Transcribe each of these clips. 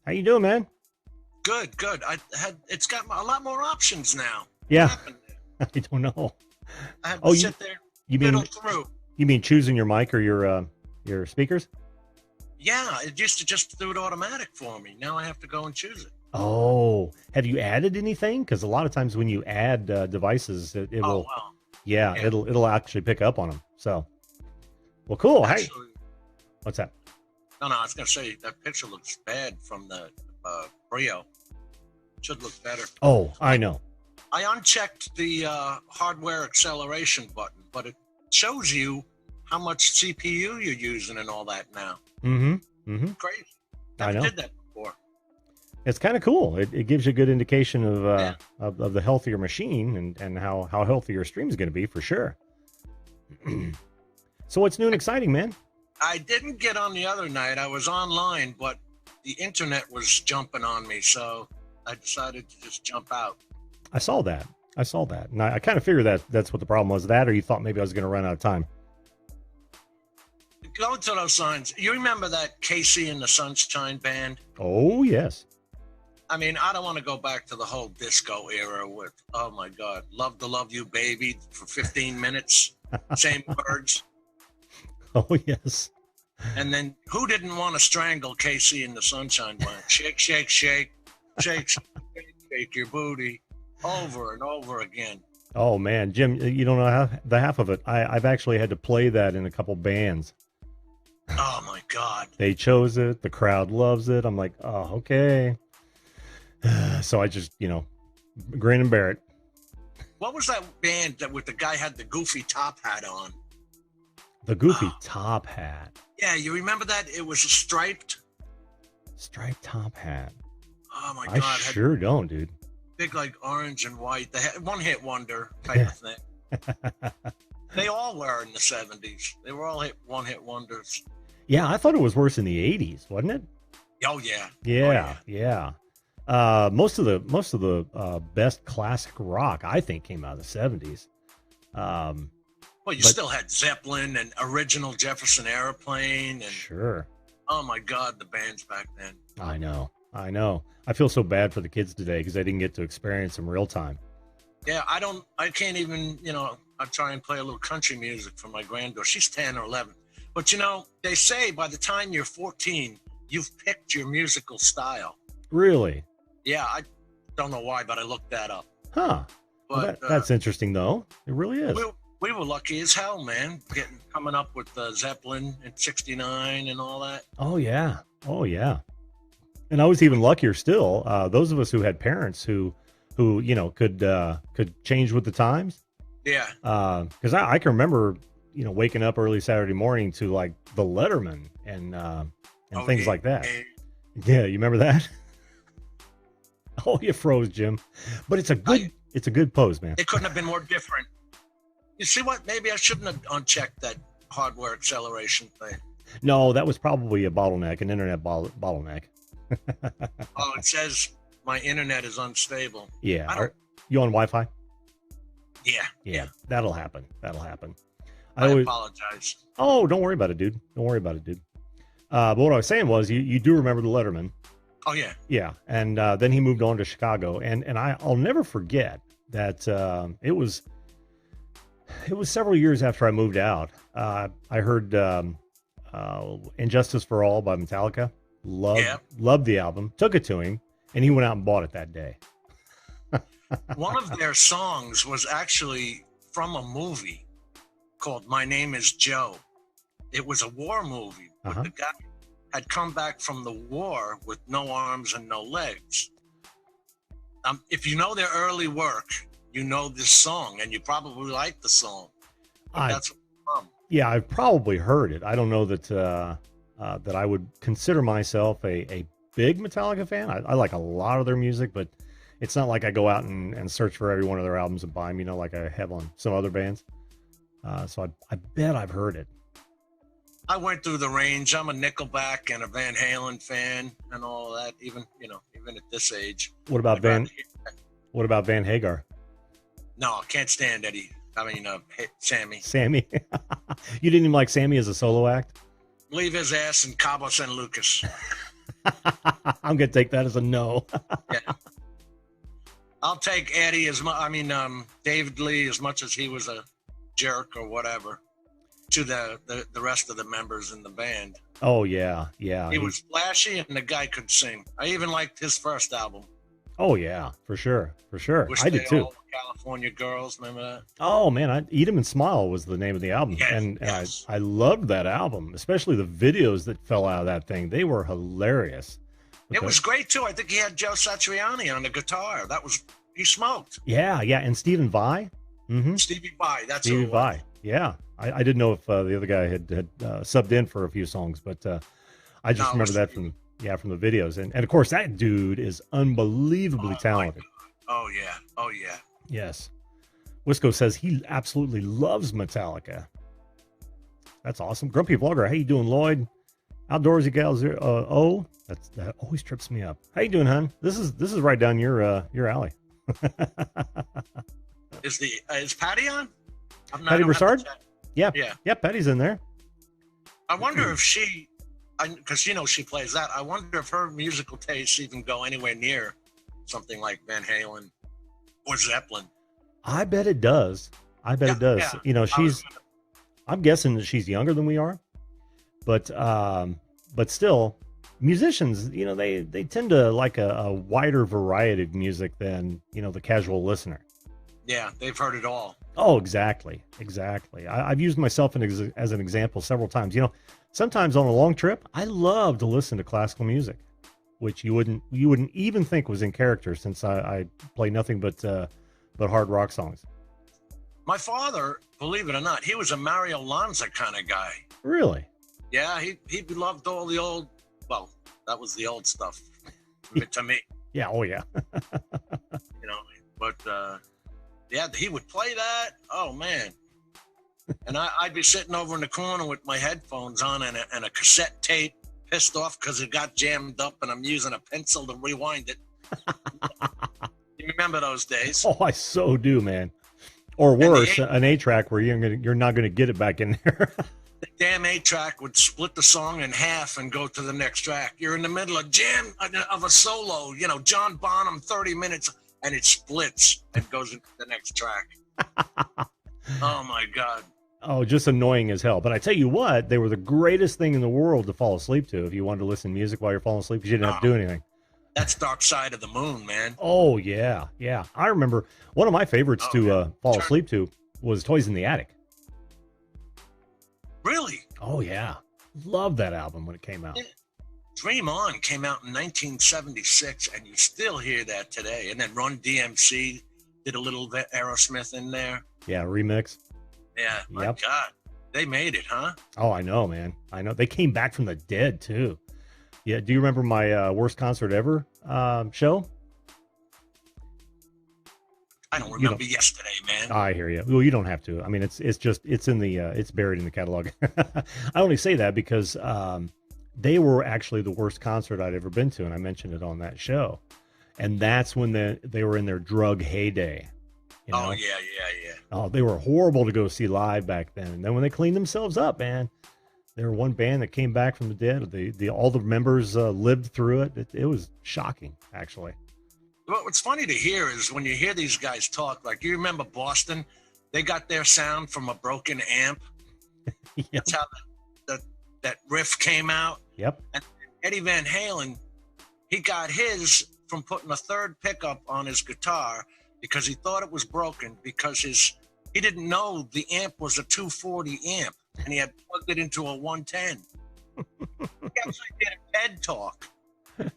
How you doing, man? Good, good. It's got a lot more options now. What Yeah, happened there? I don't know. I had to Oh, you sit there, you fiddle mean through. you mean choosing your mic or your speakers? Yeah, it used to just do it automatic for me. Now I have to go and choose it. Oh, have you added anything? Because a lot of times when you add devices, it Oh will, wow. yeah, Yeah. it'll actually pick up on them. So, well, cool. Hey, Actually, what's that? no. I was gonna say that picture looks bad from the Brio. Should look better. Oh, I I know. I unchecked the hardware acceleration button, but it shows you how much CPU you're using and all that now. Mm-hmm. Mm-hmm. Crazy. I Never know. did that before. It's kind of cool. It gives you a good indication of Yeah. of the healthier machine and how healthy your stream is going to be for sure. So what's new and exciting, man? I didn't get on the other night. I was online, but the internet was jumping on me, so I decided to just jump out. I saw that. I saw that, and I kind of figured that that's what the problem was. That, or you thought maybe I was going to run out of time. Go to those signs. You remember that Casey and the Sunshine Band? Oh yes. I mean, I don't want to go back to the whole disco era with, oh my God, Love to Love You Baby for 15 minutes, same words. Oh yes. And then who didn't want to strangle Casey and the Sunshine Band? Shake, shake, shake, shake, shake, shake your booty over and over again. Oh man, Jim, you don't know the half of it. I've actually had to play that in a couple bands. Oh my God. They chose it. The crowd loves it. I'm like, oh, okay. So I just, grin and bear it. What was that band that with the guy had the goofy top hat on? The goofy Oh, top hat. yeah, you remember that? It was a striped. Striped top hat. Oh my I God, had sure don't, dude. big like orange and white. They had one hit wonder type of thing. They all were in the 70s. They were all one hit wonders. Yeah, I thought it was worse in the 80s, wasn't it? Oh yeah. Yeah, yeah. Most of the best classic rock I think came out of the 70s. Well, you But still had Zeppelin and original Jefferson Airplane and sure, oh my God, the bands back then. I know. I feel so bad for the kids today because they didn't get to experience them real time. Yeah, I can't even, I try and play a little country music for my granddaughter. She's 10 or 11. But, they say by the time you're 14, you've picked your musical style. Really? Yeah, I don't know why, but I looked that up. Huh. Well, But that's interesting, though. It really is. we were lucky as hell, man, coming up with Zeppelin in 69 and all that. Oh, yeah. Oh, yeah. And I was even luckier still. Those of us who had parents who could change with the times. Yeah. Because I can remember, waking up early Saturday morning to like the Letterman and Oh, things yeah. like that. Yeah, you remember that? Oh, you froze, Jim. But it's a good pose, man. It couldn't have been more different. You see what? Maybe I shouldn't have unchecked that hardware acceleration thing. No, that was probably a bottleneck, an internet bottleneck. Oh, it says my internet is unstable. Yeah. I don't. You on Wi-Fi? Yeah. Yeah, that'll happen. That'll happen. I always. apologize. Oh, don't worry about it, dude. Don't worry about it, dude. But what I was saying was, you do remember the Letterman. Oh yeah. Yeah, and then he moved on to Chicago, and I'll never forget that it was several years after I moved out. I heard "Injustice for All" by Metallica. Loved the album. Took it to him, and he went out and bought it that day. One of their songs was actually from a movie called "My Name Is Joe." It was a war movie, but Uh-huh. the guy had come back from the war with no arms and no legs. If you know their early work, you know this song, and you probably like the song. But I that's from. Yeah, I've probably heard it. I don't know that that I would consider myself a big Metallica fan. I like a lot of their music, but it's not like I go out and search for every one of their albums and buy them, like I have on some other bands. So I bet I've heard it. I went through the range. I'm a Nickelback and a Van Halen fan and all of that. Even at this age. What about Van Hagar? No, I can't stand Eddie. Sammy. Sammy. You didn't even like Sammy as a solo act? Leave his ass in Cabo San Lucas. I'm gonna take that as a no. Yeah. I'll take Eddie David Lee, as much as he was a jerk or whatever to the rest of the members in the band. Oh yeah, He was flashy and the guy could sing. I even liked his first album. Oh yeah, for sure. Wish I They did too. All Were California Girls, remember that? Oh man, Eat 'Em and Smile was the name of the album, Yes, and yes. I loved that album, especially the videos that fell out of that thing. They were hilarious. It was great too. I think he had Joe Satriani on the guitar. He smoked. Yeah, and Stephen Vai. Mm-hmm. Stevie Vai, that's Stevie who it was. Vai. Yeah, I didn't know if the other guy had subbed in for a few songs, but I just No, it remember was that Stevie. from the videos, and of course that dude is unbelievably my talented. God. Oh yeah. Yes, Wisco says he absolutely loves Metallica. That's awesome. Grumpy Vlogger, how you doing, Lloyd? Outdoorsy Gals, that always trips me up. How you doing, hon? This is right down your alley. Is Patty on? Patty Broussard? Yeah. Yeah. Yeah, Patty's in there. I wonder if because she plays that. I wonder if her musical tastes even go anywhere near something like Van Halen or Zeppelin. I bet it does. It does. Yeah. You know, I'm guessing that she's younger than we are, but still, musicians, you know, they tend to like a wider variety of music than, you know, the casual listener. Yeah, they've heard it all. Oh, exactly. I've used myself as an example several times. You know, sometimes on a long trip, I love to listen to classical music, which you wouldn't even think was in character, since I play nothing but hard rock songs. My father, believe it or not, he was a Mario Lanza kind of guy. Really? Yeah, he loved all the old. Well, that was the old stuff to me. Yeah. Oh, yeah. You know, but yeah, he would play that. Oh man. And I'd be sitting over in the corner with my headphones on and a cassette tape, pissed off because it got jammed up, and I'm using a pencil to rewind it. You remember those days? Oh, I so do, man. Or worse, an 8-track where you're not gonna get it back in there. The damn 8-track would split the song in half and go to the next track. You're in the middle of a solo, you know, John Bonham, 30 minutes, and it splits and goes into the next track. Oh my God. Oh, just annoying as hell. But I tell you what, they were the greatest thing in the world to fall asleep to if you wanted to listen to music while you're falling asleep, because you didn't have to do anything. That's Dark Side of the Moon, man. Oh, yeah. I remember one of my favorites to fall asleep to was Toys in the Attic. Really? Oh, yeah. Love that album when it came out. Yeah. Dream On came out in 1976, and you still hear that today. And then Run DMC did a little Aerosmith in there. Yeah, remix. Yeah, my God. They made it, huh? Oh, I know, man. I know. They came back from the dead, too. Yeah, do you remember my worst concert ever show? I don't remember yesterday, man. I hear you. Well, you don't have to. I mean, it's in the it's buried in the catalog. I only say that because they were actually the worst concert I'd ever been to, and I mentioned it on that show. And that's when they were in their drug heyday. You know? Oh yeah. Oh, they were horrible to go see live back then. And then when they cleaned themselves up, man, they were one band that came back from the dead. All the members lived through it. It was shocking, actually. What's funny to hear is when you hear these guys talk, like, you remember Boston? They got their sound from a broken amp. Yep. That's how that riff came out. Yep. And Eddie Van Halen, he got his from putting a third pickup on his guitar because he thought it was broken, because he didn't know the amp was a 240 amp, and he had plugged it into a 110. He actually did a TED talk.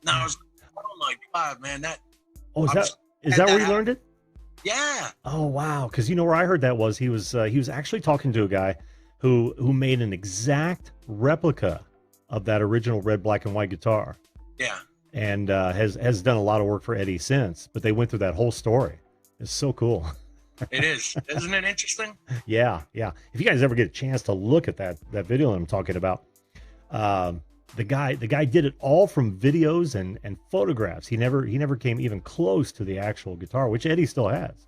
Now I was like, oh my God, man, is that where you learned it? Yeah. Oh wow, because you know where I heard that was he was actually talking to a guy who made an exact replica of that original red, black, and white guitar. Yeah. And has done a lot of work for Eddie since. But they went through that whole story. It's so cool. It is. Isn't it interesting? Yeah. If you guys ever get a chance to look at that video that I'm talking about, the guy did it all from videos and photographs. He never came even close to the actual guitar, which Eddie still has.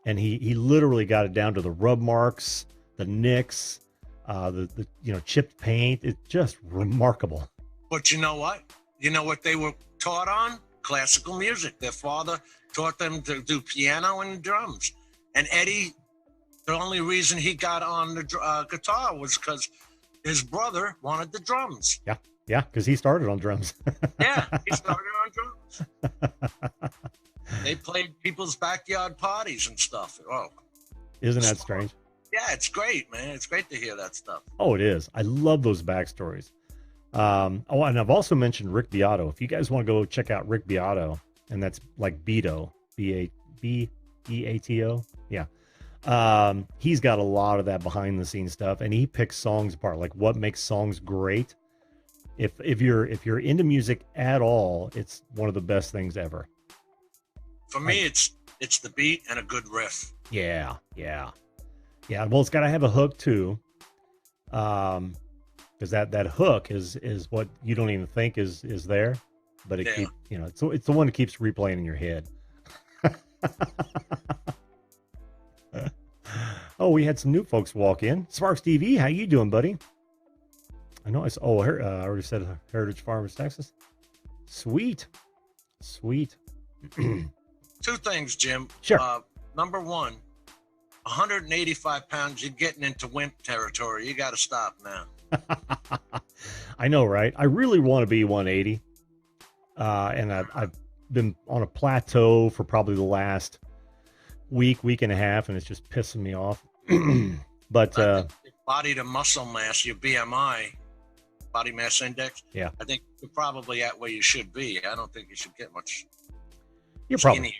And he literally got it down to the rub marks, the nicks, the chipped paint. It's just remarkable. But you know what? You know what they were taught on? Classical music. Their father taught them to do piano and drums. And Eddie, the only reason he got on the guitar was because his brother wanted the drums. Yeah, because he started on drums. Yeah, he started on drums. They played people's backyard parties and stuff. Oh, Isn't that strange? yeah, it's great, man. It's great to hear that stuff. Oh, it is. I love those backstories. Oh, and I've also mentioned Rick Beato. If you guys want to go check out Rick Beato, and that's like Beato, Beato. Yeah. He's got a lot of that behind the scenes stuff, and he picks songs apart, like what makes songs great. If you're into music at all, it's one of the best things ever. For me, it's the beat and a good riff. Yeah. Well, it's got to have a hook too, because that hook is what you don't even think is there, but it keeps, it's the one that keeps replaying in your head. Oh, we had some new folks walk in. Sparks TV, how you doing, buddy? I know I already said Heritage Farmers, Texas. Sweet. Two things, Jim. Sure. Number one, 185 pounds, you're getting into wimp territory. You got to stop now. I know, right? I really want to be 180. And I've been on a plateau for probably the last week and a half, and it's just pissing me off. But body to muscle mass, your BMI, body mass index. Yeah. I think you're probably at where you should be. I don't think you should get much. You're probably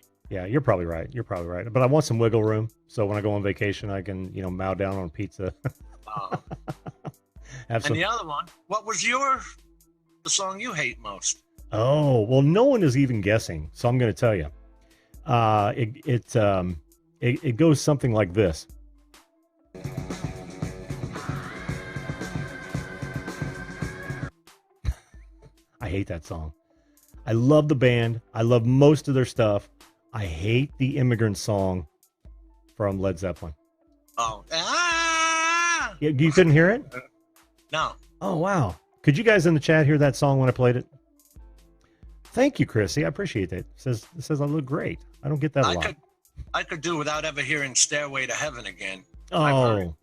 right. You're probably right. But I want some wiggle room, so when I go on vacation, I can, mow down on pizza. And the other one, what was the song you hate most? Oh, well, no one is even guessing, so I'm going to tell you. It goes something like this. I hate that song. I love the band. I love most of their stuff. I hate the Immigrant Song from Led Zeppelin. Oh. You couldn't hear it? No. Oh, wow. Could you guys in the chat hear that song when I played it? Thank you, Chrissy. I appreciate that. It says I look great. I don't get that a lot. I could do without ever hearing Stairway to Heaven again. Oh.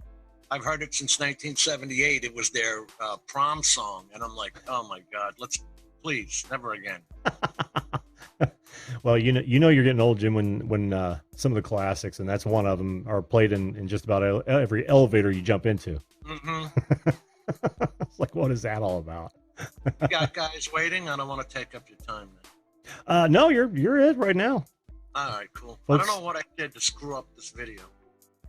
I've heard it since 1978. It was their prom song. And I'm like, oh, my God, please, never again. Well, you're getting old, Jim, when some of the classics, and that's one of them, are played in just about every elevator you jump into. Mm-hmm. It's like, what is that all about? You got guys waiting? I don't want to take up your time now. No, you're it right now. All right, cool. Folks, I don't know what I did to screw up this video.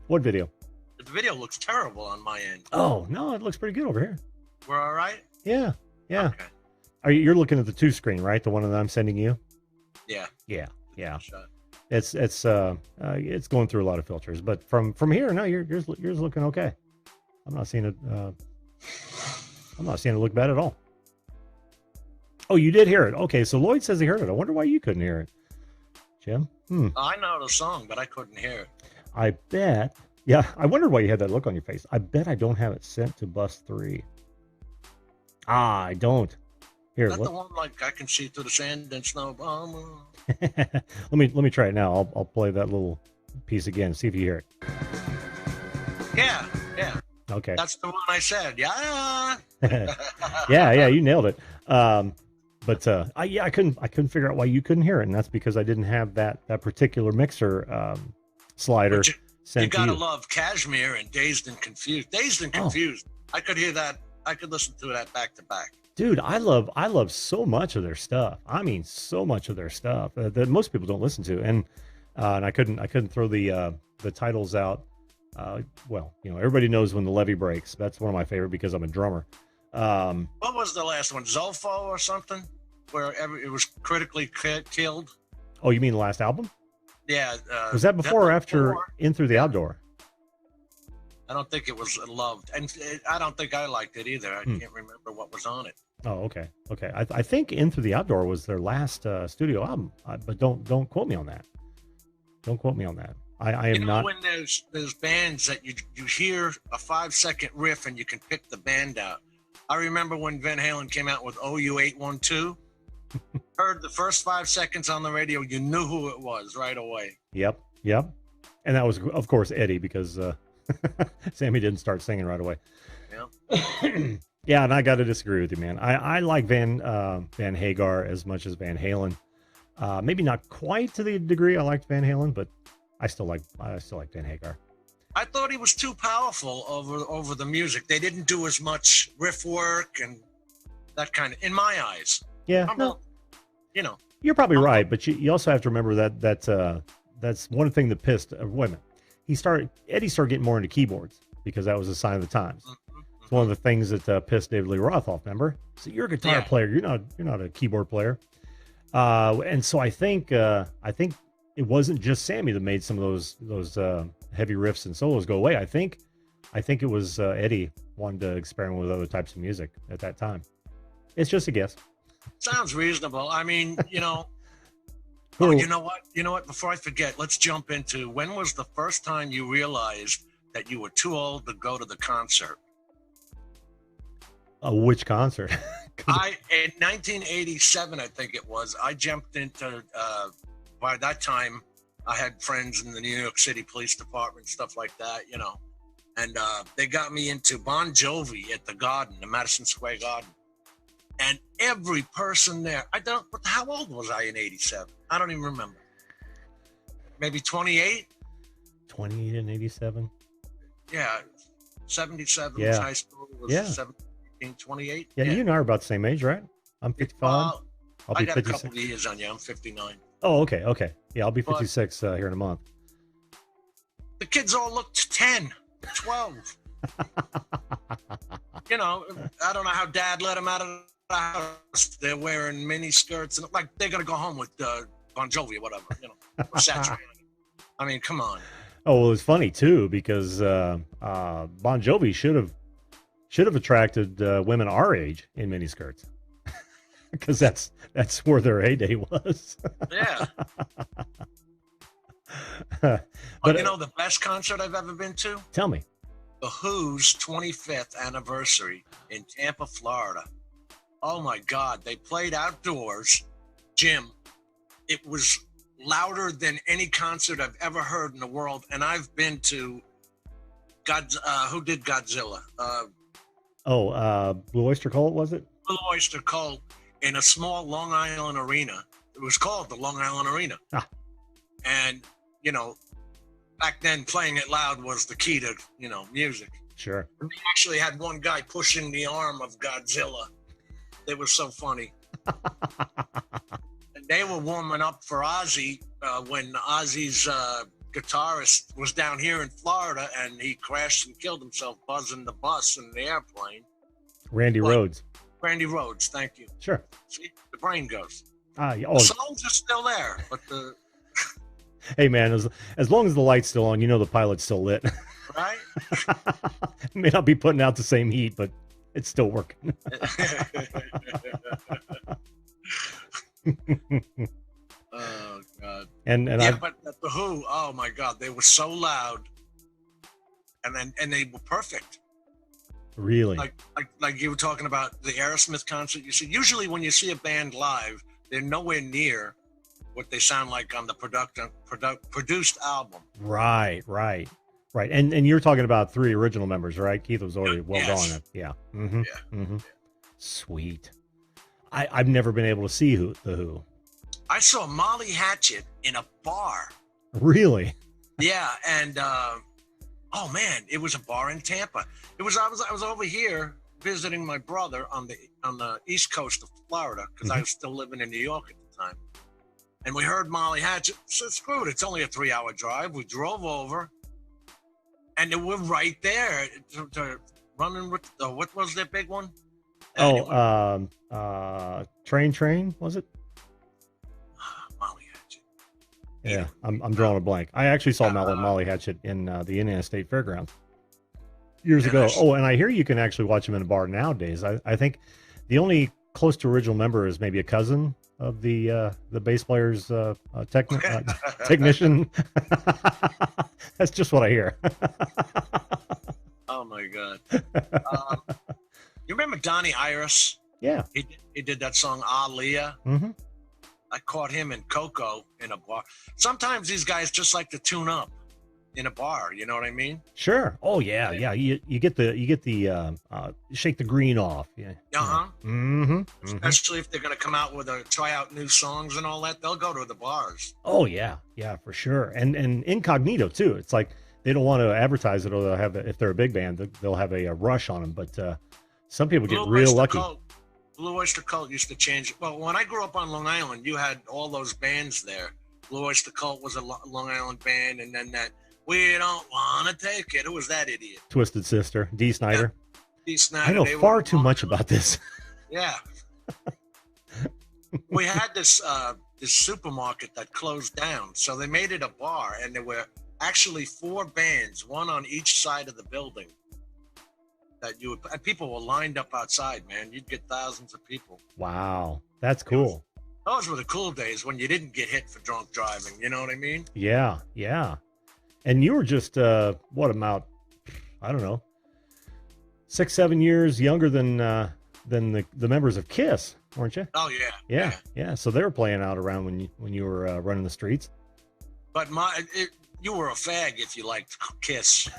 What video? The video looks terrible on my end. Oh, no, it looks pretty good over here. We're all right? Yeah. Okay. You're looking at the 2 screen, right? The one that I'm sending you? Yeah. It's going through a lot of filters, but from here, no, yours looking okay. I'm not seeing it look bad at all. Oh, you did hear it. Okay, so Lloyd says he heard it. I wonder why you couldn't hear it, Jim. I know the song, but I couldn't hear it. I bet. Yeah, I wondered why you had that look on your face. I bet I don't have it sent to bus 3. I don't. Here, the one like I can see through the sand and snow. let me try it now. I'll play that little piece again. See if you hear it. Yeah. Okay. That's the one I said. Yeah. yeah, you nailed it. But I couldn't figure out why you couldn't hear it, and that's because I didn't have that particular mixer slider. You gotta love Cashmere and Dazed and Confused. Dazed and Confused. I could hear that. I could listen to that back to back. Dude, I love so much of their stuff. I mean, so much of their stuff that most people don't listen to, and I couldn't throw the titles out. Well, everybody knows When the Levee Breaks. That's one of my favorite because I'm a drummer. What was the last one? Zolfo or something? Where it was critically killed? Oh, you mean the last album? Yeah. Was that before or after In Through the Outdoor? I don't think it was loved. And I don't think I liked it either. I can't remember what was on it. Oh, okay. I think In Through the Outdoor was their last studio album, but don't quote me on that. Don't quote me on that. I am not. When there's bands that you hear a 5-second riff and you can pick the band out. I remember when Van Halen came out with OU812. Heard the first 5 seconds on the radio, you knew who it was right away. Yep. And that was, of course, Eddie, because Sammy didn't start singing right away. Yeah. Yeah, and I got to disagree with you, man. I like Van Hagar as much as Van Halen. Maybe not quite to the degree I liked Van Halen, but I still like Van Hagar. I thought he was too powerful over the music. They didn't do as much riff work and that kind of, in my eyes. Yeah, you know. You're probably right, but you also have to remember that's one thing that pissed women. Eddie started getting more into keyboards because that was a sign of the times. Mm-hmm. It's one of the things that pissed David Lee Roth off. Remember, so you're a guitar player, you're not a keyboard player, and so I think it wasn't just Sammy that made some of those heavy riffs and solos go away. I think it was Eddie wanted to experiment with other types of music at that time. It's just a guess. Sounds reasonable. I mean, you know. Oh, you know what? Before I forget, let's jump into when was the first time you realized that you were too old to go to the concert? Which concert? In 1987, I think it was. I jumped into. By that time, I had friends in the New York City Police Department, stuff like that, you know, and they got me into Bon Jovi at the Garden, the Madison Square Garden, and every person there. How old was I in '87? I don't even remember. Maybe 28. 28 and 87. Yeah, 77 yeah. was high school. Was 17, 28. Yeah, you and I are about the same age, right? I'm 55. I'll be I got 56. a couple of years on you. I'm 59. Oh, okay. Yeah, I'll be 56 here in a month. The kids all looked 10, 12. You know, I don't know how Dad let them out of the house. They're wearing mini skirts and like they're gonna go home with Bon Jovi or whatever. You know, or saturated. I mean, come on. Oh, well, it's funny too because Bon Jovi should have attracted women our age in mini skirts. Because that's where their heyday was. Yeah. But you know the best concert I've ever been to? Tell me. The Who's 25th anniversary in Tampa, Florida. Oh my God, they played outdoors. Jim, it was louder than any concert I've ever heard in the world. And I've been to who did Godzilla? Blue Oyster Cult, was it? Blue Oyster Cult. In a small Long Island arena. It was called the Long Island Arena. And, you know, back then playing it loud was the key to, you know, music. Sure. And we actually had one guy pushing the arm of Godzilla. It was so funny. And they were warming up for Ozzy when Ozzy's guitarist was down here in Florida and he crashed and killed himself buzzing the bus in the airplane. Randy Rhoads. Randy Rhoads, thank you. Sure. See, the brain goes. The songs are still there, but the... Hey, man, as long as the light's still on, you know the pilot's still lit. Right? May not be putting out the same heat, but it's still working. Oh, God. But the Who, oh, my God, they were so loud. And they were perfect. Really? Like you were talking about the Aerosmith concert. You see, usually when you see a band live, they're nowhere near what they sound like on the produced album. Right. And you're talking about 3 original members, right? Keith was already gone. Yeah. Mm-hmm. Yeah. Mm-hmm. Sweet. I've never been able to see the Who. I saw Molly Hatchet in a bar. Really? Yeah, and oh man, it was a bar in Tampa. I was over here visiting my brother on the east coast of Florida because I was still living in New York at the time. And we heard Molly Hatchet. So screw it, it's only a 3-hour drive. We drove over, and they were right there to running with what was their big one? Anyway. Train, was it? Molly Hatchet. Yeah, I'm drawing a blank. I actually saw Molly Hatchet in the Indiana State Fairgrounds years ago. Oh, and I hear you can actually watch them in a bar nowadays. I think the only close to original member is maybe a cousin of the bass player's technician. That's just what I hear. Oh my God. You remember Donnie Iris? Yeah. He did that song Aaliyah. Mm-hmm. I caught him in Coco in a bar. Sometimes these guys just like to tune up in a bar. You know what I mean? Sure. Oh yeah, yeah. You get the shake the green off. Yeah. Uh-huh. Mm-hmm. Especially if they're going to come out with try out new songs and all that, they'll go to the bars. Oh yeah, yeah, for sure. And incognito too. It's like they don't want to advertise it, or they'll have if they're a big band, they'll have a rush on them. But some people get real lucky. Blue Oyster Cult used to change. Well, when I grew up on Long Island, you had all those bands there. Blue Oyster Cult was a Long Island band, and then that We Don't Want to Take It. It was that idiot. Twisted Sister, Dee Snider. Yeah. Dee Snider. I know far too much about this. Yeah. We had this supermarket that closed down, so they made it a bar, and there were actually 4 bands, one on each side of the building. That people were lined up outside, man. You'd get thousands of people. Wow, that's cool. Those were the cool days when you didn't get hit for drunk driving. You know what I mean? Yeah, yeah. And you were just what about? I don't know, 6-7 years younger than the members of KISS, weren't you? Oh yeah. Yeah. So they were playing out around when you were running the streets. But you were a fag if you liked KISS.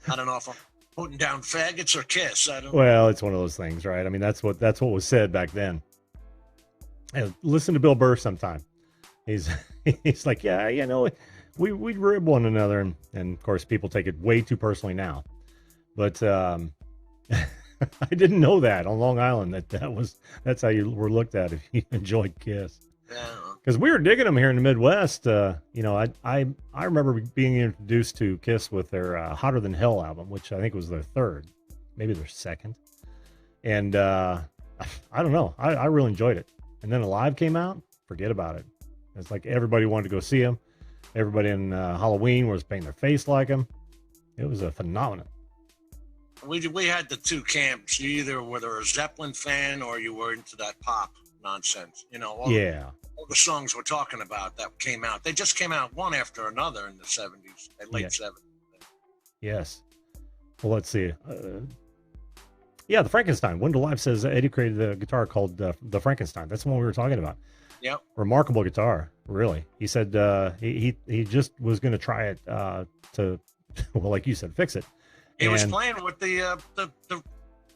I don't know if I'm putting down faggots or KISS. I don't. Well, it's one of those things, right? I mean, that's what was said back then. And listen to Bill Burr sometime. He's like, yeah, you know, we'd rib one another, and of course, people take it way too personally now. But I didn't know that on Long Island that's how you were looked at if you enjoyed KISS. Yeah. Because we were digging them here in the Midwest. You know, I remember being introduced to KISS with their Hotter Than Hell album, which I think was their third, maybe their second. And I don't know. I really enjoyed it. And then Alive came out. Forget about it. It's like everybody wanted to go see him. Everybody in Halloween was painting their face like him. It was a phenomenon. We had the 2 camps. You either were a Zeppelin fan or you were into that pop nonsense. You know, all the songs we're talking about that came out. They just came out one after another in the 70s, late 70s. Yes. Well, let's see. Yeah, the Frankenstein. Wendell Live says Eddie created a guitar called the Frankenstein. That's the one we were talking about. Yep. Remarkable guitar, really. He said he just was going to try it to, well, like you said, fix it. He was playing with the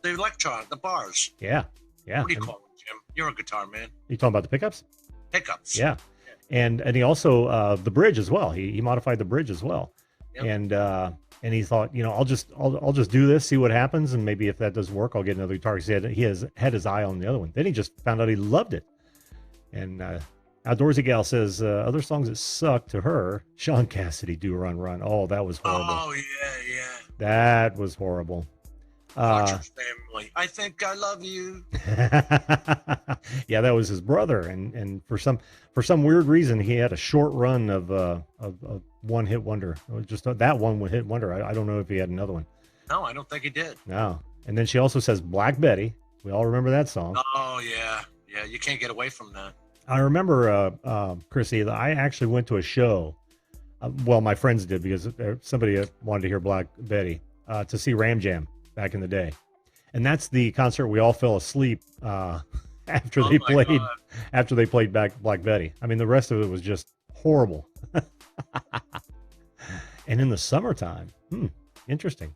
electron, the bars. Yeah. What do you call them, Jim? You're a guitar man. You talking about the pickups? Pickups. Yeah. And he also the bridge as well. He modified the bridge as well. Yep. And he thought, you know, I'll just do this, see what happens, and maybe if that doesn't work, I'll get another guitar. He had his eye on the other one. Then he just found out he loved it. And Outdoorsy Gal says other songs that suck to her. Sean Cassidy, Do Run Run. Oh, that was horrible. Oh yeah. That was horrible. Partridge Family. I Think I Love You. Yeah, that was his brother, and for some weird reason, he had a short run of one hit wonder. It was just that one hit wonder. I don't know if he had another one. No, I don't think he did. No. And then she also says Black Betty. We all remember that song. Oh yeah. You can't get away from that. I remember, Chrissy, I actually went to a show. Well, my friends did because somebody wanted to hear Black Betty to see Ram Jam back in the day, and that's the concert we all fell asleep after they played Black Betty. I mean, the rest of it was just horrible. And in the summertime, interesting.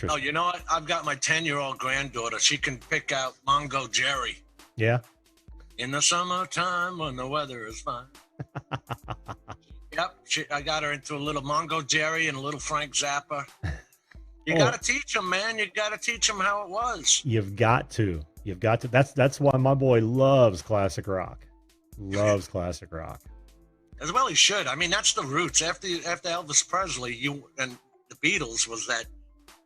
Oh, you know what? I've got my 10-year-old granddaughter. She can pick out Mongo Jerry. Yeah. In the summertime when the weather is fine. Yep. I got her into a little Mongo Jerry and a little Frank Zappa. You got to teach them, man. You got to teach them how it was. You've got to. That's why my boy loves classic rock. Loves classic rock. As well he should. I mean, that's the roots. After Elvis Presley, and the Beatles was that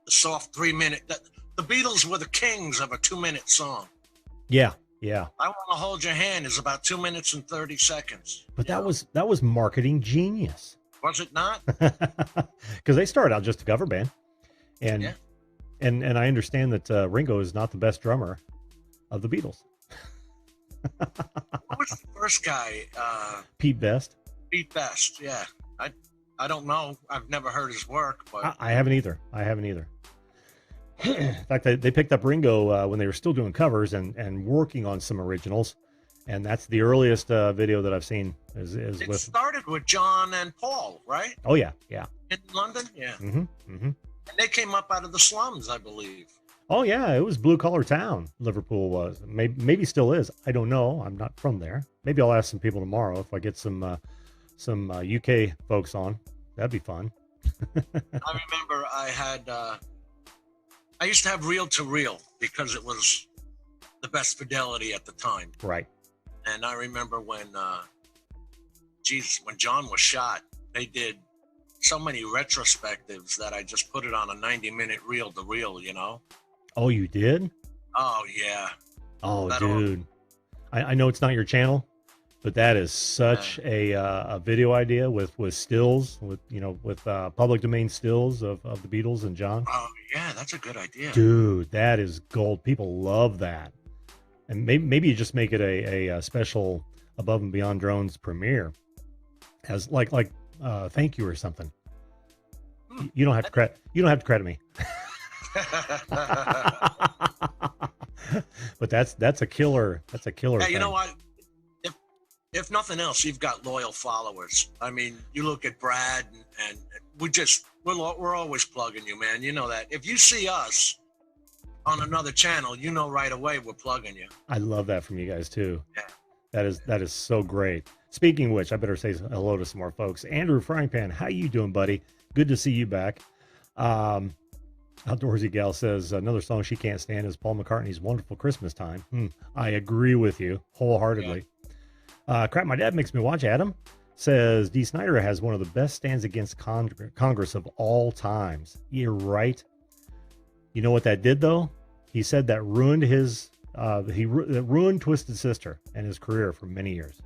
the soft 3-minute. The Beatles were the kings of a 2-minute song. Yeah. I Want to Hold Your Hand is about 2 minutes and 30 seconds. But that was marketing genius. Was it not? Because they started out just a cover band, and I understand that Ringo is not the best drummer of the Beatles. Who was the first guy? Pete Best. Pete Best, yeah. I don't know. I've never heard his work, but I haven't either. I haven't either. In fact, they picked up Ringo when they were still doing covers and working on some originals, and that's the earliest video that I've seen is it with. started with John and Paul, right? Oh yeah, yeah. In London, yeah. Mm-hmm. Mm-hmm. And they came up out of the slums, I believe. Oh yeah, it was blue collar town. Liverpool was, maybe still is. I don't know. I'm not from there. Maybe I'll ask some people tomorrow if I get some UK folks on. That'd be fun. I remember I used to have reel to reel because it was the best fidelity at the time. Right. And I remember when John was shot, they did so many retrospectives that I just put it on a 90-minute reel to reel, you know? Oh, you did? Oh, yeah. Oh, dude. I know it's not your channel, but that is such a video idea with stills, with public domain stills of the Beatles and John. Oh, yeah, that's a good idea. Dude, that is gold. People love that. And maybe you just make it a special Above and Beyond Drones premiere as like thank you or something. You don't have to credit me. But that's a killer. That's a killer. Yeah, thing. you know what? If nothing else, you've got loyal followers. I mean, you look at Brad and we're always plugging you, man. You know that. If you see us on another channel, you know right away we're plugging you. I love that from you guys too. Yeah. That is so great. Speaking of which, I better say hello to some more folks. Andrew Frying Pan, how you doing, buddy? Good to see you back. Outdoorsy Gal says another song she can't stand is Paul McCartney's Wonderful Christmas Time. I agree with you wholeheartedly. Yeah. Crap, my dad makes me watch. Adam says D. Snyder has one of the best stands against Congress of all times. You're right. You know what that did though? He said that ruined his ruined Twisted Sister and his career for many years.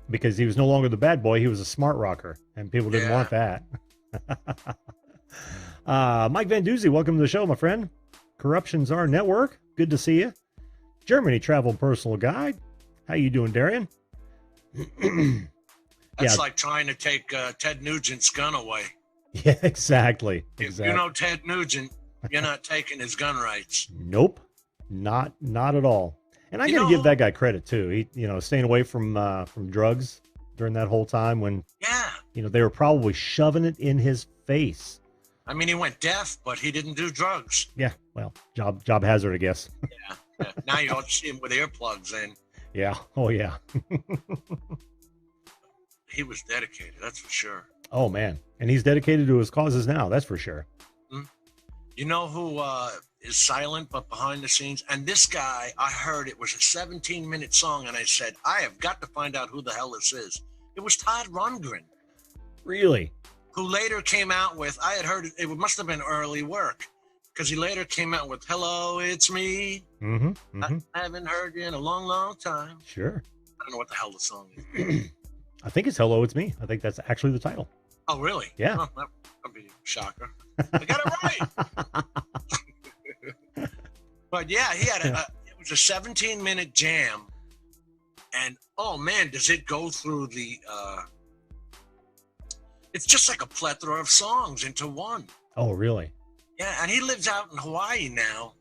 Because he was no longer the bad boy, he was a smart rocker, and people didn't want that. Mike Van Doozy, welcome to the show, my friend. Corruptions Our Network, good to see you. Germany Travel Personal Guide, how you doing, Darian? That's like trying to take Ted Nugent's gun away. Yeah, exactly. If you know Ted Nugent, you're not taking his gun rights. Nope, not at all. And I got to give that guy credit too. He, staying away from drugs during that whole time when, they were probably shoving it in his face. I mean, he went deaf, but he didn't do drugs. Yeah, well, job hazard, I guess. Yeah. Now you don't see him with earplugs in. Yeah. Oh, yeah. He was dedicated, that's for sure. Oh, man. And he's dedicated to his causes now, that's for sure. You know who is silent but behind the scenes? And this guy, I heard it was a 17-minute song, and I said, I have got to find out who the hell this is. It was Todd Rundgren. Really? Who later came out with, I had heard, it must have been early work, because he later came out with, Hello, It's Me. I haven't heard you in a long, long time. Sure. I don't know what the hell the song is. I think it's Hello, It's Me. I think that's actually the title. Oh, really? Yeah. Oh, that'd be a shocker. I got it right. But yeah, he had it was a 17-minute jam. And oh man, does it go through the, it's just like a plethora of songs into one. Oh, really? Yeah, and he lives out in Hawaii now.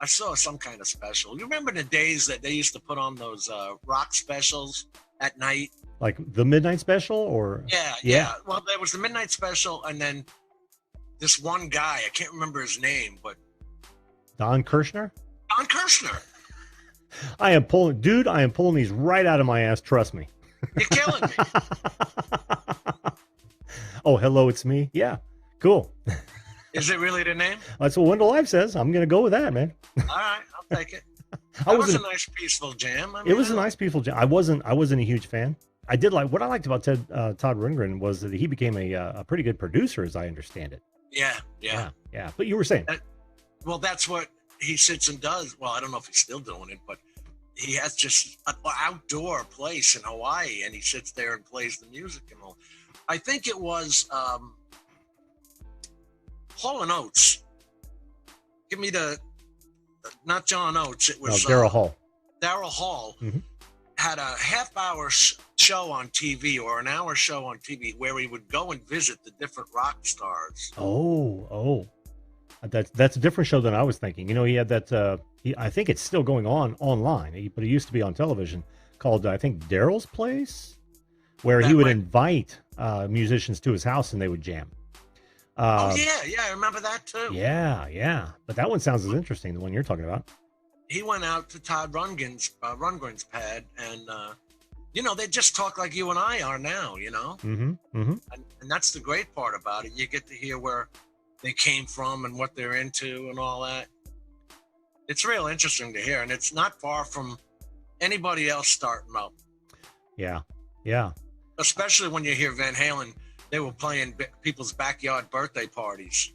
I saw some kind of special. You remember the days that they used to put on those rock specials at night? Like the Midnight Special or? Yeah. Well, there was the Midnight Special, and then this one guy, I can't remember his name, but... Don Kirshner? Don Kirshner. I am pulling these right out of my ass, trust me. You're killing me. Oh, Hello, It's Me? Yeah, cool. Is it really the name? That's what Wendell Live says. I'm going to go with that, man. All right, I'll take it. That was a nice, peaceful jam. It was a nice, peaceful jam. I wasn't a huge fan. I did like, what I liked about Todd Rundgren was that he became a pretty good producer, as I understand it. Yeah. But you were saying. Well, that's what he sits and does. Well, I don't know if he's still doing it, but he has just an outdoor place in Hawaii, and he sits there and plays the music and all. I think it was Hall & Oates. Give me not John Oates. It was Daryl Hall. Daryl Hall had a half-hour show on TV or an hour show on TV where he would go and visit the different rock stars. Oh, that's a different show than I was thinking. You know, he had that. I think it's still going on online, but it used to be on television called I think Daryl's Place, where he would invite musicians to his house and they would jam. Oh yeah, I remember that too. Yeah. But that one sounds as interesting, the one you're talking about. He went out to Todd Rundgren's pad, and you know, they just talk like you and I are now. You know, and that's the great part about it. You get to hear where they came from and what they're into and all that. It's real interesting to hear, and it's not far from anybody else starting up. Yeah. Especially when you hear Van Halen, they were playing people's backyard birthday parties,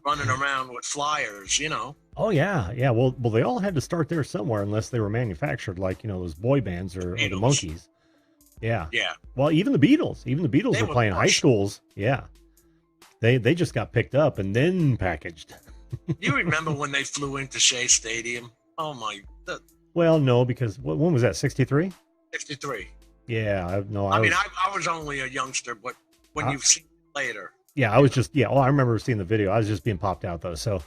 running around with flyers, you know. Oh yeah. Well, they all had to start there somewhere, unless they were manufactured, like, you know, those boy bands or the Monkees. Yeah. Well, even the Beatles were playing high schools. Yeah. They just got picked up and then packaged. You remember when they flew into Shea Stadium? Oh my! Well, no, because when was that? 63. 63. Yeah, I was only a youngster, but when you've seen it later. Yeah, I was just I remember seeing the video. I was just being popped out though. So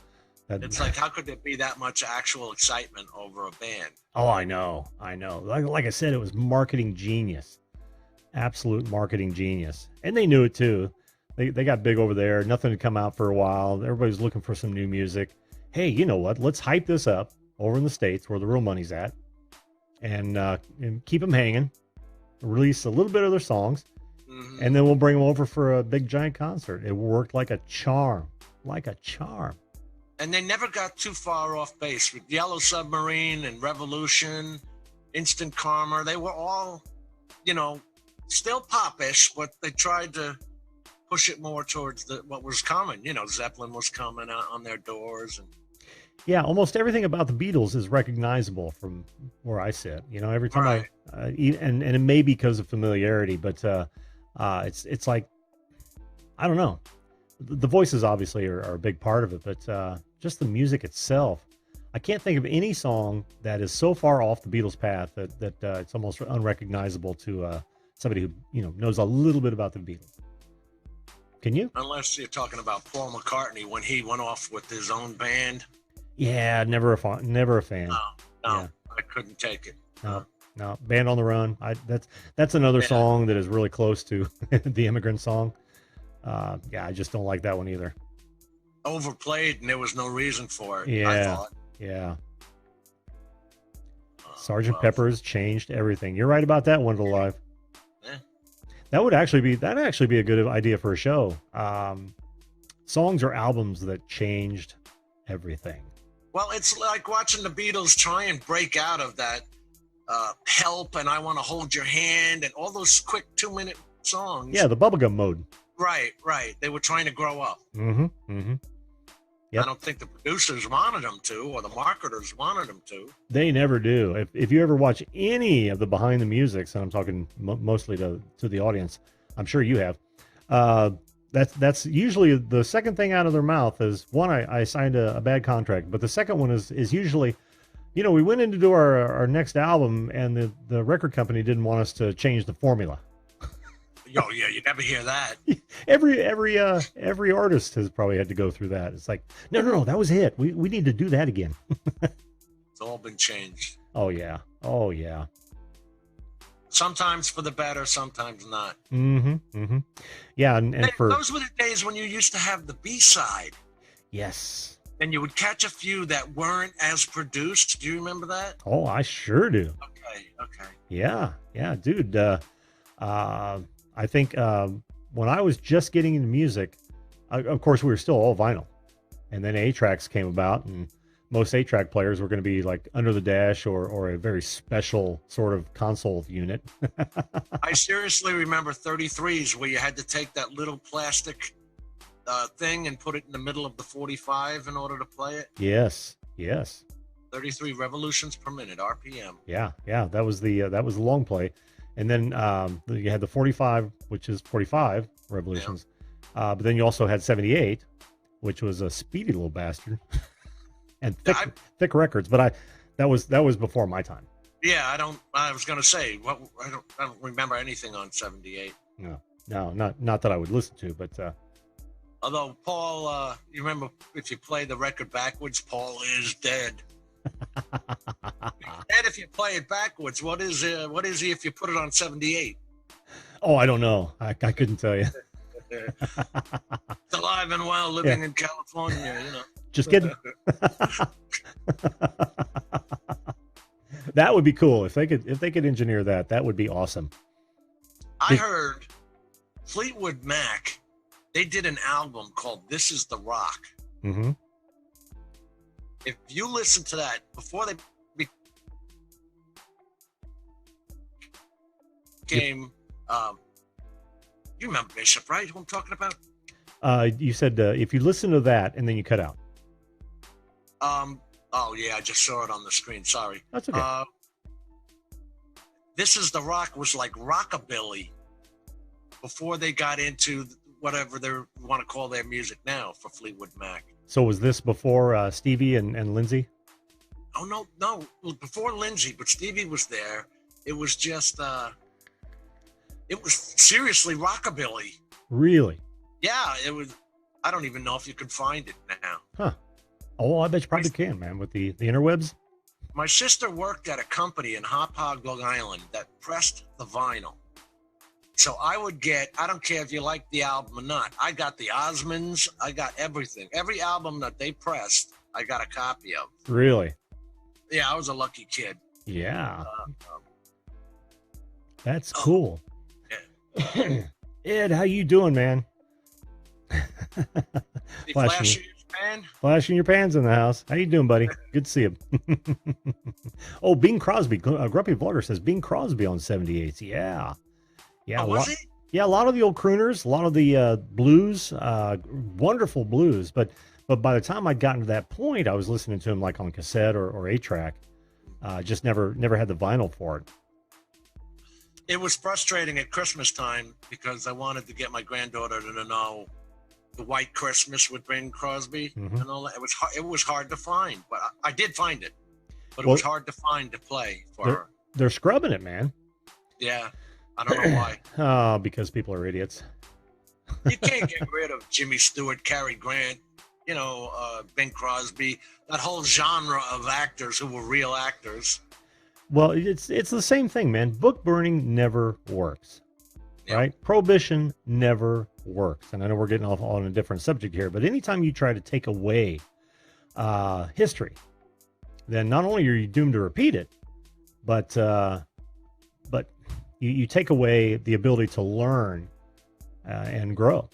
it's like, how could there be that much actual excitement over a band? Oh, I know. Like I said, it was marketing genius, absolute marketing genius, and they knew it too. They got big over there. Nothing had come out for a while. Everybody's looking for some new music. Hey, you know what? Let's hype this up over in the States where the real money's at, and keep them hanging. Release a little bit of their songs, and then we'll bring them over for a big giant concert. It worked like a charm. And they never got too far off base with Yellow Submarine and Revolution, Instant Karma. They were all, you know, still popish, but they tried to push it more towards what was coming. You know, Zeppelin was coming out on their doors. And yeah, almost everything about the Beatles is recognizable from where I sit. You know, every time and it may be because of familiarity, but it's like, I don't know. The voices obviously are a big part of it, but just the music itself. I can't think of any song that is so far off the Beatles' path that it's almost unrecognizable to somebody who, you know, knows a little bit about the Beatles. Can you? Unless you're talking about Paul McCartney when he went off with his own band. Yeah, never a fan. No, yeah. I couldn't take it. No, Band on the Run. That's another song that is really close to the Immigrant Song. I just don't like that one either. Overplayed, and there was no reason for it. Yeah, I thought. Yeah. Sgt. Pepper's changed everything. You're right about that one, Alive. Yeah. That'd actually be a good idea for a show. Songs or albums that changed everything. Well, it's like watching the Beatles try and break out of that Help and I Want to Hold Your Hand and all those quick 2-minute songs. Yeah, the bubblegum mode. Right. They were trying to grow up. Yep. I don't think the producers wanted them to, or the marketers wanted them to. They never do. If you ever watch any of the behind the musics, and I'm talking mostly to the audience, I'm sure you have. That's usually the second thing out of their mouth is, one, I signed a bad contract, but the second one is usually, you know, we went in to do our next album, and the record company didn't want us to change the formula. Oh yeah, you never hear that. Every artist has probably had to go through that. It's like, no, that was it. We need to do that again. It's all been changed. Oh yeah. Sometimes for the better, sometimes not. Yeah, and those were the days when you used to have the B-side. Yes. And you would catch a few that weren't as produced. Do you remember that? Oh, I sure do. Okay. Yeah, dude. I think when I was just getting into music, of course, we were still all vinyl. And then 8-tracks came about, and most 8-track players were going to be like under the dash or a very special sort of console unit. I seriously remember 33s where you had to take that little plastic thing and put it in the middle of the 45 in order to play it. Yes. 33 revolutions per minute, RPM. Yeah. That was the long play. And then you had the 45, which is 45 revolutions. Yeah. But then you also had 78, which was a speedy little bastard, and thick records. But that was before my time. Yeah, I don't. I was gonna say, what I don't remember anything on '78. No, no, not that I would listen to, but Although Paul, you remember if you play the record backwards, Paul is dead. And if you play it backwards, what is he if you put it on '78? oh, I don't know. I couldn't tell you. Alive and well, living in California. Just kidding. That would be cool if they could engineer that. That would be awesome. I heard Fleetwood Mac. They did an album called "This Is the Rock." Mm-hmm. If you listen to that before they became, you remember Bishop, right? Who I'm talking about? You said if you listen to that and then you cut out. Oh yeah, I just saw it on the screen. Sorry. That's okay. This Is the Rock was like rockabilly before they got into whatever they want to call their music now for Fleetwood Mac. So was this before Stevie and Lindsay? Oh no, before Lindsay, but Stevie was there. It was just, it was seriously rockabilly. Really? Yeah, it was. I don't even know if you can find it now. Huh. Oh, I bet you probably can, man, with the interwebs. My sister worked at a company in Hauppauge, Long Island that pressed the vinyl. So I would get, I don't care if you like the album or not, I got the Osmonds, I got everything. Every album that they pressed, I got a copy of. Really? Yeah, I was a lucky kid. Yeah. That's cool. Yeah. Ed, how you doing, man? Flashing your pans in the house. How you doing, buddy? Good to see you. Oh, Bing Crosby. Grumpy Vlogger says Bing Crosby on 78s. Yeah. Yeah. Oh, was he? Yeah, a lot of the old crooners, a lot of the blues, wonderful blues. But by the time I'd gotten to that point, I was listening to him like on cassette or 8-track. Just never had the vinyl for it. It was frustrating at Christmas time because I wanted to get my granddaughter to know the White Christmas with Bing Crosby and all that. It was hard to find, but I did find it. But it was hard to find to play for her. They're scrubbing it, man. Yeah, I don't know why. Oh, because people are idiots. You can't get rid of Jimmy Stewart, Cary Grant, Bing Crosby, that whole genre of actors who were real actors. Well, it's the same thing, man. Book burning never works, right? Prohibition never works. And I know we're getting off on a different subject here, but anytime you try to take away history, then not only are you doomed to repeat it, but you take away the ability to learn and grow.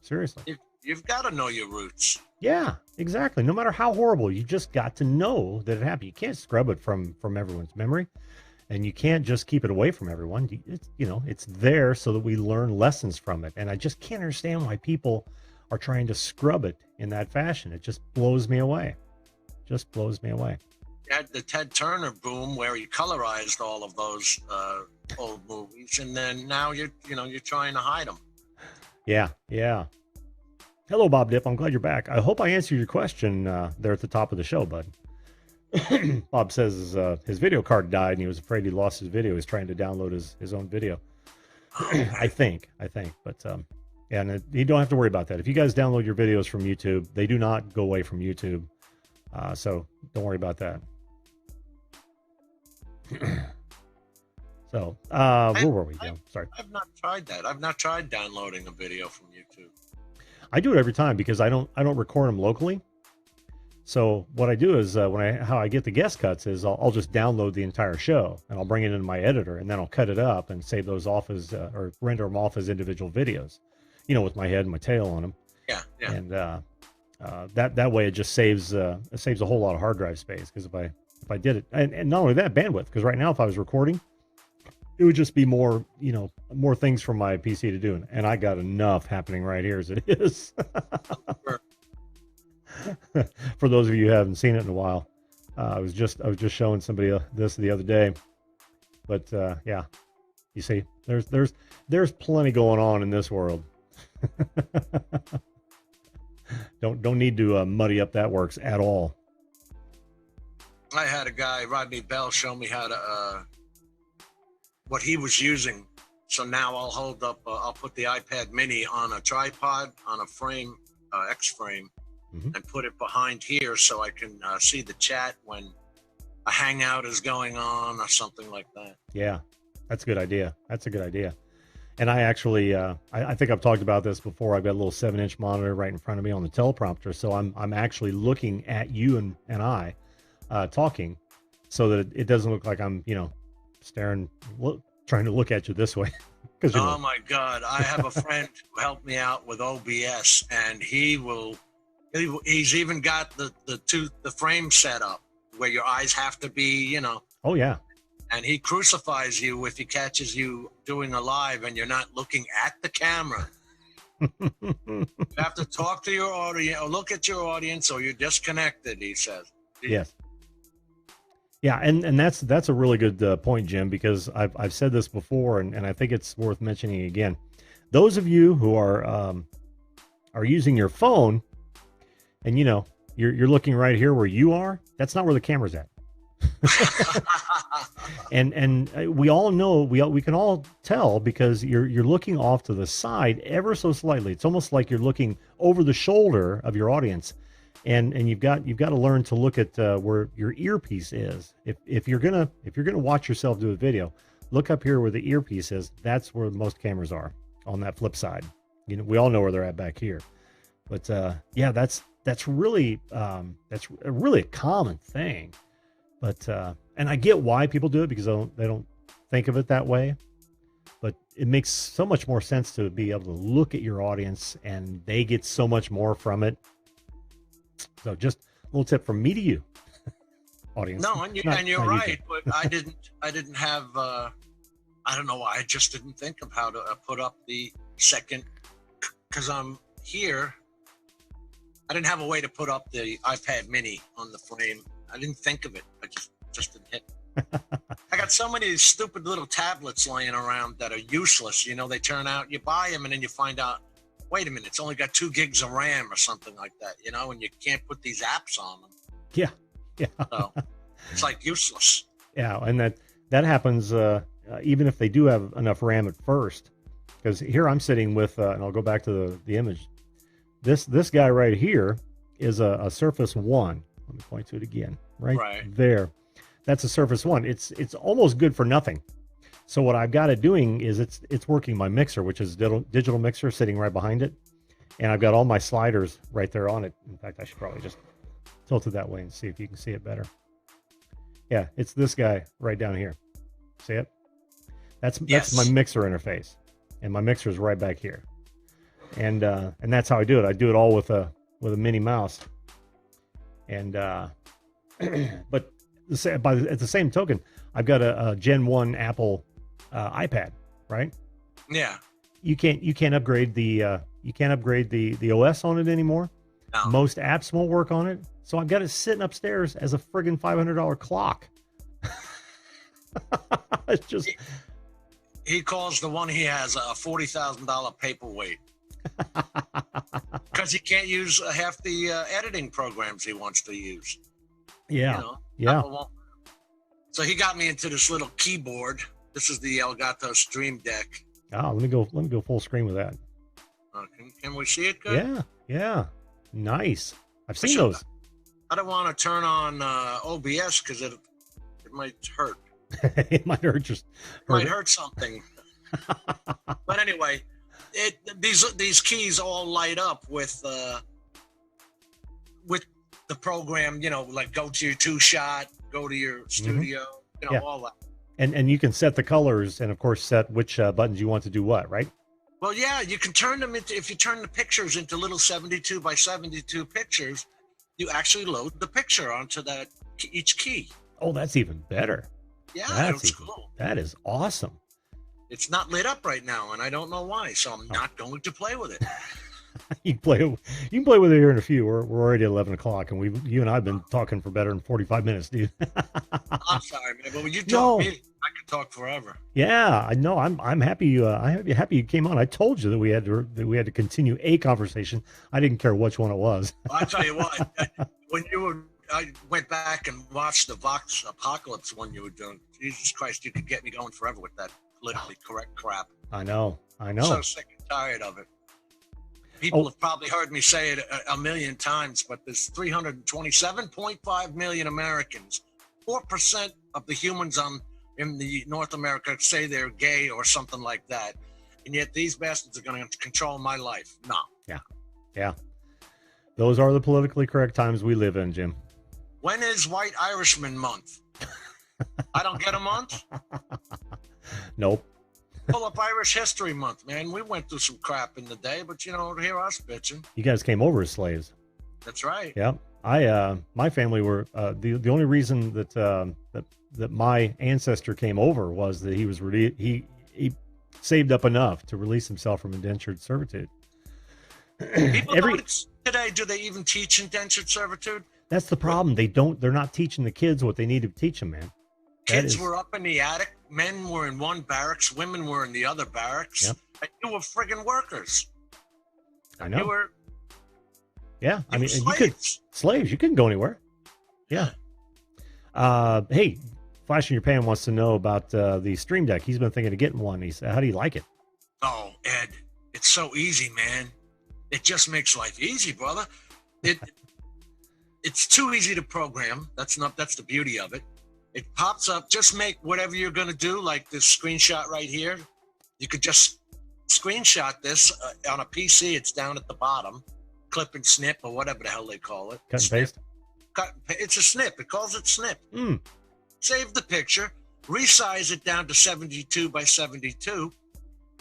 Seriously. You've got to know your roots. Yeah, exactly. No matter how horrible, you just got to know that it happened. You can't scrub it from everyone's memory, and you can't just keep it away from everyone. It's there so that we learn lessons from it. And I just can't understand why people are trying to scrub it in that fashion. It just blows me away. Just blows me away. You had the Ted Turner boom where he colorized all of those old movies, and then now you're trying to hide them. Yeah. Hello, Bob Dip. I'm glad you're back. I hope I answered your question there at the top of the show, bud. Bob says his video card died and he was afraid he lost his video. He's trying to download his own video. I think. But and you don't have to worry about that. If you guys download your videos from YouTube, they do not go away from YouTube. So don't worry about that. So where were we? Sorry. I've not tried that. I've not tried downloading a video from YouTube. I do it every time because I don't record them locally. So what I do is how I get the guest cuts is I'll just download the entire show and I'll bring it into my editor and then I'll cut it up and save those off as or render them off as individual videos, with my head and my tail on them. Yeah. And that way it just saves a whole lot of hard drive space, because if I did it and not only that, bandwidth, because right now if I was recording, it would just be more things from my PC to do. And I got enough happening right here as it is. For those of you who haven't seen it in a while, I was just showing somebody this the other day. But yeah, you see, there's plenty going on in this world. Don't need to muddy up that works at all. I had a guy, Rodney Bell, show me how to what he was using. So now I'll hold up. I'll put the iPad Mini on a tripod on a frame, X frame, and put it behind here so I can see the chat when a hangout is going on or something like that. Yeah, that's a good idea. That's a good idea. And I actually, I think I've talked about this before. I've got a little 7-inch monitor right in front of me on the teleprompter, so I'm actually looking at you and I talking, so that it doesn't look like I'm staring, trying to look at you this way. Oh my God! I have a friend who helped me out with OBS, and he's even got the frame set up where your eyes have to be, Oh yeah. And he crucifies you if he catches you doing a live and you're not looking at the camera. You have to talk to your audience or look at your audience, or you're disconnected, he says. Yes. Yeah, and that's a really good point, Jim, because I've said this before, and I think it's worth mentioning again. Those of you who are using your phone, and you're looking right here where you are, that's not where the camera's at. and we all know, we can all tell, because you're looking off to the side ever so slightly. It's almost like you're looking over the shoulder of your audience, and you've got to learn to look at where your earpiece is. If you're gonna watch yourself do a video, look up here where the earpiece is. That's where most cameras are on that flip side. We all know where they're at back here. But yeah, that's really a common thing. But and I get why people do it, because they don't think of it that way. But it makes so much more sense to be able to look at your audience, and they get so much more from it. So just a little tip from me to you, audience. No, and you're right. But I didn't have. I don't know why. I just didn't think of how to put up the second, because I'm here. I didn't have a way to put up the iPad Mini on the frame. I didn't think of it. I just didn't hit. I got so many stupid little tablets laying around that are useless. They turn out, you buy them and then you find out, wait a minute, it's only got 2 gigs of RAM or something like that, and you can't put these apps on them. Yeah. So it's like useless. Yeah, and that happens even if they do have enough RAM at first. Because here I'm sitting with, and I'll go back to the image. This guy right here is a Surface One. Let me point to it again. Right there. That's a Surface One. It's almost good for nothing. So what I've got it doing is it's working my mixer, which is digital mixer, sitting right behind it, and I've got all my sliders right there on it. In fact, I should probably just tilt it that way and see if you can see it better. Yeah, it's this guy right down here. See it? That's my mixer interface, and my mixer is right back here. And that's how I do it. I do it all with a mini mouse. And but at the same token, I've got a Gen 1 Apple iPad, right? Yeah. You can't upgrade the OS on it anymore. No. Most apps won't work on it, so I've got it sitting upstairs as a friggin' $500 clock. It's just. He calls the one he has a $40,000 paperweight. Because he can't use half the editing programs he wants to use. Yeah. Yeah. So he got me into this little keyboard. This is the Elgato Stream Deck. Oh, let me go full screen with that. Can we see it good? Yeah. Nice. I've seen those. I don't want to turn on OBS because it might hurt. It might hurt. Might hurt something. But anyway, these keys all light up with the program. Like go to your 2-shot, go to your studio. All that. And you can set the colors, and of course set which buttons you want to do what, right? Well, yeah, you can turn them into, if you turn the pictures into little 72 by 72 pictures, you actually load the picture onto each key. Oh, that's even better. Yeah, that's cool. That is awesome. It's not lit up right now, and I don't know why, so I'm not going to play with it. You can play with it here in a few. We're already at 11 o'clock, and you and I have been talking for better than 45 minutes, dude. I'm sorry, man, but when you talk to me, I can talk forever. Yeah, I know. I'm happy. I'm happy you came on. I told you that we had to continue a conversation. I didn't care which one it was. Well, I'll tell you what. When you were I went back and watched the Vox Apocalypse one you were doing. Jesus Christ, you could get me going forever with that politically correct crap. I know. So sick and tired of it. People have probably heard me say it a million times, but there's 327.5 million Americans. 4% of the humans in the North America say they're gay or something like that. And yet these bastards are going to control my life. No. Yeah. Those are the politically correct times we live in, Jim. When is White Irishman month? I don't get a month? Nope. Pull up Irish History Month, man. We went through some crap in the day, but you know, hear us bitching. You guys came over as slaves. That's right. Yeah. My family were the only reason that my ancestor came over was that he saved up enough to release himself from indentured servitude. Today, do they even teach indentured servitude? That's the problem. They're not teaching the kids what they need to teach them, man. Kids were up in the attic. Men were in one barracks. Women were in the other barracks. Yep. And you were friggin' workers. I know. You were. Yeah. I mean, slaves. You couldn't go anywhere. Yeah. Hey, Flash in Your Pan wants to know about the Stream Deck. He's been thinking of getting one. He said, how do you like it? Oh, Ed, it's so easy, man. It just makes life easy, brother. It's too easy to program. That's the beauty of it. It pops up. Just make whatever you're going to do, like this screenshot right here. You could just screenshot this on a PC. It's down at the bottom. Clip and snip or whatever the hell they call it. Cut and paste? It's a snip. It calls it snip. Save the picture. Resize it down to 72 by 72.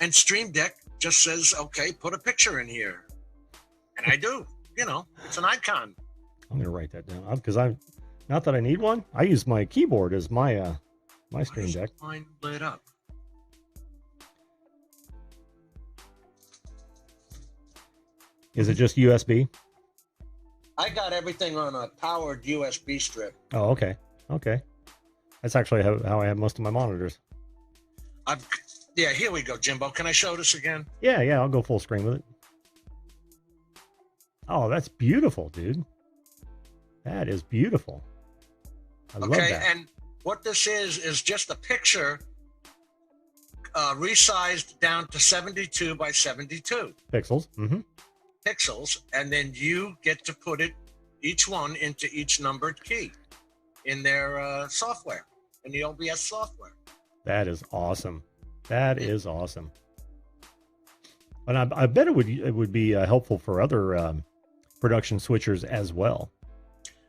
And Stream Deck just says, okay, put a picture in here. And I do. You know, it's an icon. I'm going to write that down because not that I need one. I use my keyboard as my Stream Deck. Mine lit up. Is it just USB? I got everything on a powered USB strip. Oh, okay. That's actually how I have most of my monitors. Yeah, here we go, Jimbo. Can I show this again? Yeah, I'll go full screen with it. Oh, that's beautiful, dude. That is beautiful. I love that. And what this is just a picture resized down to 72 by 72. Pixels. Mm-hmm. Pixels, and then you get to put each one into each numbered key in their software, in the OBS software. That is awesome. Is awesome. And I bet it would be helpful for other production switchers as well.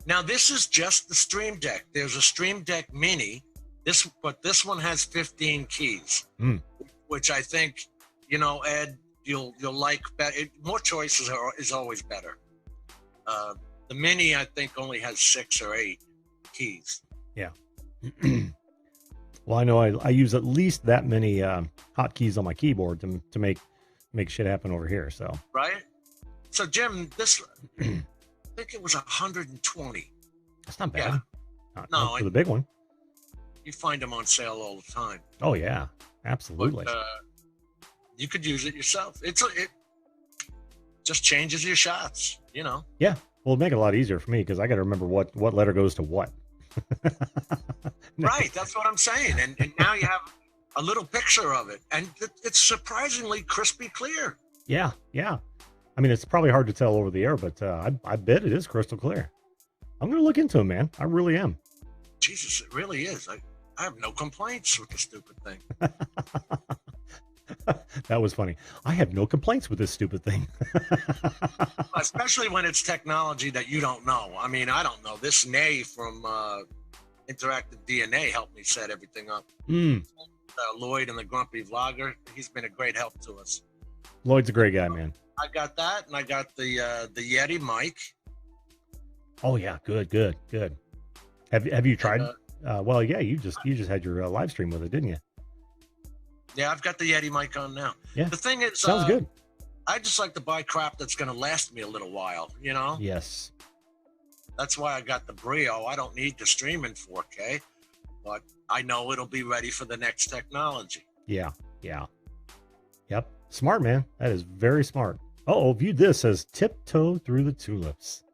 Now, this is just the Stream Deck. There's a Stream Deck Mini. But this one has 15 keys, which I think, Ed, you'll like better. More choices is always better. The Mini, I think, only has 6 or 8 keys. Yeah. Well, I know I use at least that many hotkeys on my keyboard to make shit happen over here. So right. So Jim, this I think it was 120. That's not bad. Yeah. Not for the big one. You find them on sale all the time. Oh yeah, absolutely. But, you could use it yourself. It just changes your shots. Yeah. Well, it'll make it a lot easier for me because I got to remember what letter goes to what. Right, that's what I'm saying. And now you have a little picture of it, and it's surprisingly crispy clear. Yeah. I mean, it's probably hard to tell over the air, but I bet it is crystal clear. I'm going to look into it, man. I really am. Jesus, it really is. I have no complaints with the stupid thing. That was funny. I have no complaints with this stupid thing. Especially when it's technology that you don't know. I mean, I don't know. This Nay from Interactive DNA helped me set everything up. Lloyd and the Grumpy Vlogger, he's been a great help to us. Lloyd's a great guy, man. I got that, and I got the Yeti mic. Oh yeah, good. Have you tried? Well, yeah, you just had your live stream with it, didn't you? Yeah, I've got the Yeti mic on now. Yeah, the thing is, sounds good. I just like to buy crap that's going to last me a little while. Yes. That's why I got the Brio. I don't need to stream in 4K, but I know it'll be ready for the next technology. Yeah. Yep. Smart, man. That is very smart. Viewed this as tiptoe through the tulips.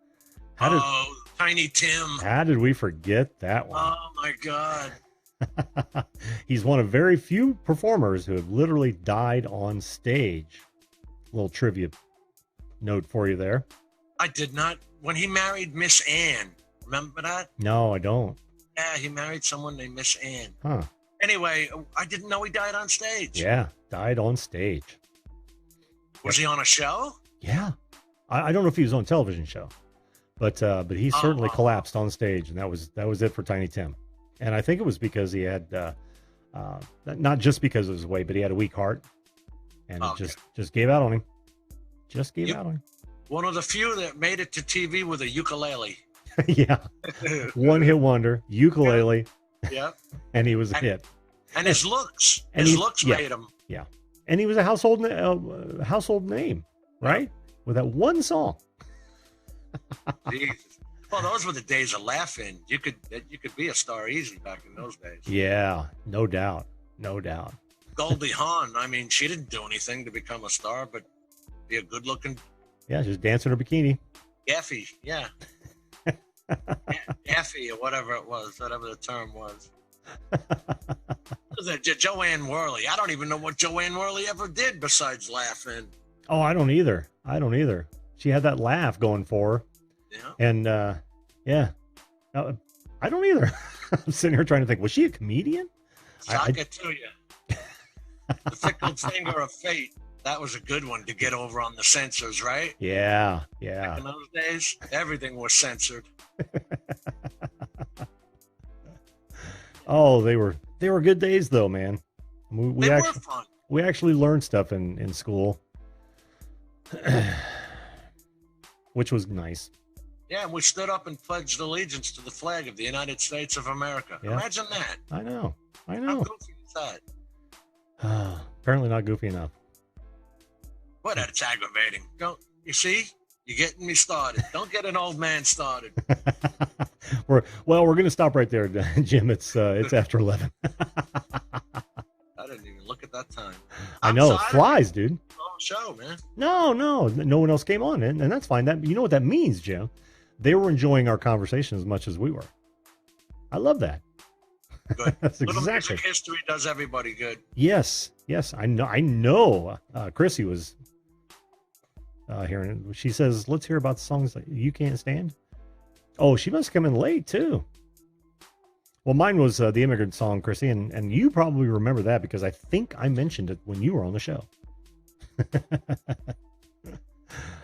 Tiny Tim. How did we forget that one? Oh my God. He's one of very few performers who have literally died on stage. Little trivia note for you there. I did not. When he married Miss Anne, remember that? No, I don't. Yeah, he married someone named Miss Anne. Huh. Anyway, I didn't know he died on stage. Yeah, died on stage. Was he on a show? Yeah. I don't know if he was on a television show, but he certainly collapsed on stage, and that was it for Tiny Tim. And I think it was because he had not just because of his weight, but he had a weak heart, and it just gave out on him. Just gave out on him. One of the few that made it to TV with a ukulele. Yeah. One hit wonder, ukulele. Yeah. And he was a hit. And his looks. Yeah. Made him. Yeah. And he was a household name, right? With that one song. Jesus. Well, those were the days of laughing. You could be a star easy back in those days. Yeah, no doubt. No doubt. Goldie Hawn, I mean, she didn't do anything to become a star, but be a good-looking... Yeah, just dance in her bikini. Gaffy, yeah. Gaffy or whatever it was, whatever the term was. Joanne Worley. I don't even know what Joanne Worley ever did besides laughing. Oh, I don't either. She had that laugh going for her. Yeah. And, yeah. I don't either. I'm sitting here trying to think, was she a comedian? Shock it to you. The Fickle Finger of Fate. That was a good one to get over on the censors, right? Yeah. Back in those days, everything was censored. Oh, they were good days though, man. They were fun. We actually learned stuff in school, which was nice. Yeah, we stood up and pledged allegiance to the flag of the United States of America. Yeah. Imagine that. I know. How goofy is that? Apparently not goofy enough. Boy, that's aggravating. You see? You're getting me started. Don't get an old man started. We're going to stop right there, Jim. It's after 11. I didn't even look at that time. I know. It flies, dude. Long show, man. No one else came on, and that's fine. That, you know what that means, Jim? They were enjoying our conversation as much as we were. I love that. Good. That's Little exactly. music history does everybody good. Yes. I know. Chrissy was hearing it. She says, "Let's hear about the songs that you can't stand." Oh, she must come in late too. Well, mine was the Immigrant Song, Chrissy, and you probably remember that because I think I mentioned it when you were on the show.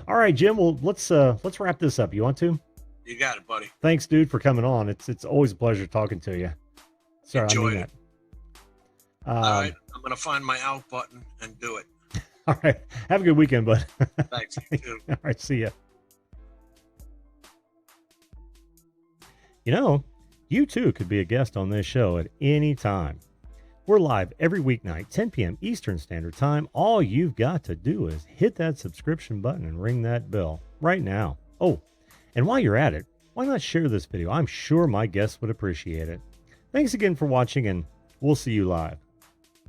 All right, Jim. Well, let's wrap this up. You want to? You got it, buddy. Thanks, dude, for coming on. It's always a pleasure talking to you. Sorry, Enjoy I mean it. that. All right, I'm gonna find my out button and do it. All right. Have a good weekend, bud. Thanks. You too. All right. See ya. You know, you too could be a guest on this show at any time. We're live every weeknight, 10 p.m. Eastern Standard Time. All you've got to do is hit that subscription button and ring that bell right now. Oh, and while you're at it, why not share this video? I'm sure my guests would appreciate it. Thanks again for watching, and we'll see you live.